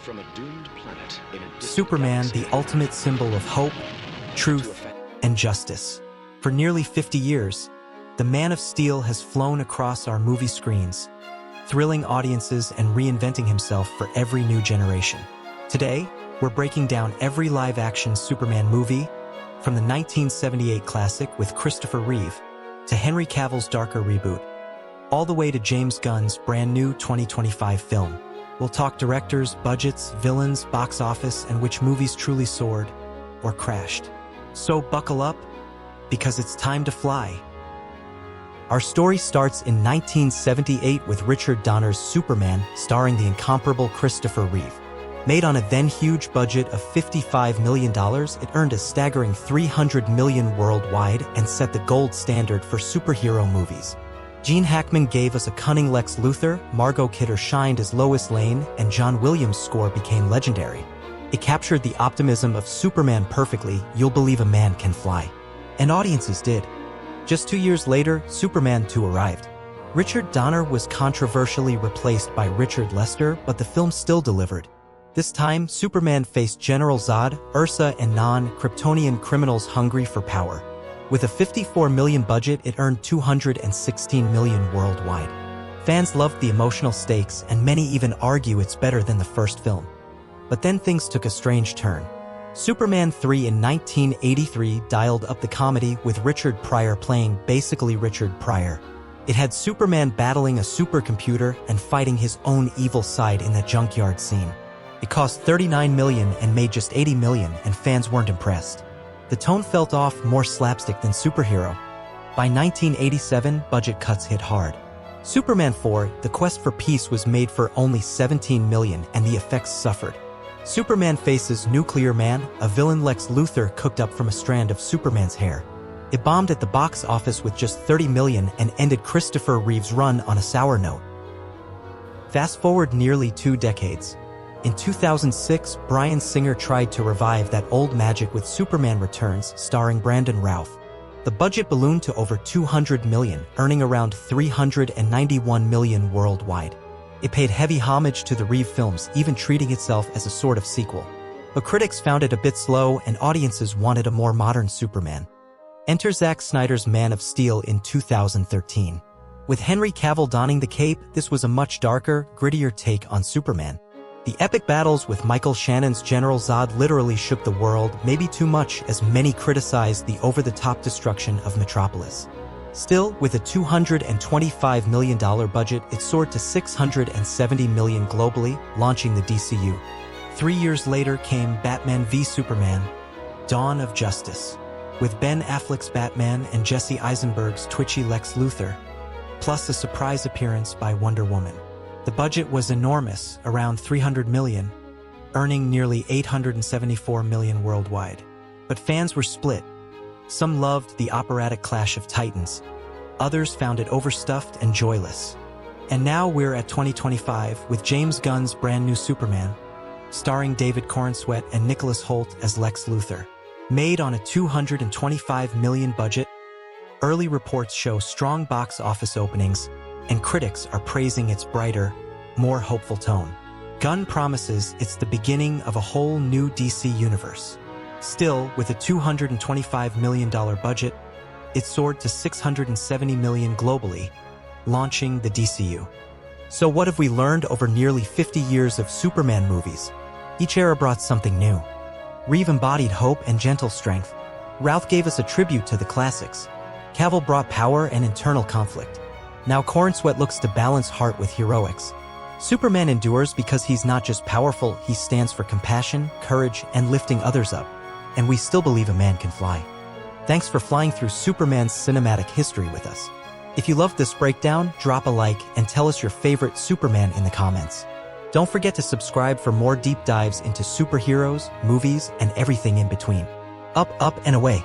from a doomed planet in a distant Superman, galaxy. the ultimate symbol of hope, truth, and justice. For nearly 50 years, the Man of Steel has flown across our movie screens, thrilling audiences and reinventing himself for every new generation. Today, we're breaking down every live-action Superman movie, from the 1978 classic with Christopher Reeve to Henry Cavill's darker reboot, all the way to James Gunn's brand new 2025 film. We'll talk directors, budgets, villains, box office, and which movies truly soared or crashed. So buckle up, because it's time to fly. Our story starts in 1978 with Richard Donner's Superman, starring the incomparable Christopher Reeve. Made on a then-huge budget of $55 million, it earned a staggering $300 million worldwide and set the gold standard for superhero movies. Gene Hackman gave us a cunning Lex Luthor, Margot Kidder shined as Lois Lane, and John Williams' score became legendary. It captured the optimism of Superman perfectly. You'll believe a man can fly. And audiences did. Just 2 years later, Superman 2 arrived. Richard Donner was controversially replaced by Richard Lester, but the film still delivered. This time, Superman faced General Zod, Ursa, and non-Kryptonian criminals hungry for power. With a $54 million budget, it earned $216 million worldwide. Fans loved the emotional stakes, and many even argue it's better than the first film. But then things took a strange turn. Superman 3 in 1983 dialed up the comedy, with Richard Pryor playing basically Richard Pryor. It had Superman battling a supercomputer and fighting his own evil side in that junkyard scene. It cost $39 million and made just $80 million, and fans weren't impressed. The tone felt off, more slapstick than superhero. By 1987, budget cuts hit hard. Superman 4, The Quest for Peace was made for only $17 million, and the effects suffered. Superman faces Nuclear Man, a villain Lex Luthor cooked up from a strand of Superman's hair. It bombed at the box office with just $30 million and ended Christopher Reeve's run on a sour note. Fast forward nearly 2 decades. In 2006, Bryan Singer tried to revive that old magic with Superman Returns, starring Brandon Routh. The budget ballooned to over $200 million, earning around $391 million worldwide. It paid heavy homage to the Reeve films, even treating itself as a sort of sequel. But critics found it a bit slow, and audiences wanted a more modern Superman. Enter Zack Snyder's Man of Steel in 2013. With Henry Cavill donning the cape, this was a much darker, grittier take on Superman. The epic battles with Michael Shannon's General Zod literally shook the world, maybe too much, as many criticized the over-the-top destruction of Metropolis. Still, with a $225 million budget, it soared to $670 million globally, launching the DCU. 3 years later came Batman v Superman: Dawn of Justice, with Ben Affleck's Batman and Jesse Eisenberg's twitchy Lex Luthor, plus a surprise appearance by Wonder Woman. The budget was enormous, around $300 million, earning nearly $874 million worldwide. But fans were split. Some loved the operatic clash of titans. Others found it overstuffed and joyless. And now we're at 2025 with James Gunn's brand new Superman, starring David Corenswet and Nicholas Hoult as Lex Luthor. Made on a $225 million budget, early reports show strong box office openings, and critics are praising its brighter, more hopeful tone. Gunn promises it's the beginning of a whole new DC universe. Still, with a $225 million budget, it soared to $670 million globally, launching the DCU. So what have we learned over nearly 50 years of Superman movies? Each era brought something new. Reeve embodied hope and gentle strength. Routh gave us a tribute to the classics. Cavill brought power and internal conflict. Now Corenswet looks to balance heart with heroics. Superman endures because he's not just powerful, he stands for compassion, courage, and lifting others up. And we still believe a man can fly. Thanks for flying through Superman's cinematic history with us. If you loved this breakdown, drop a like and tell us your favorite Superman in the comments. Don't forget to subscribe for more deep dives into superheroes, movies, and everything in between. Up, and away.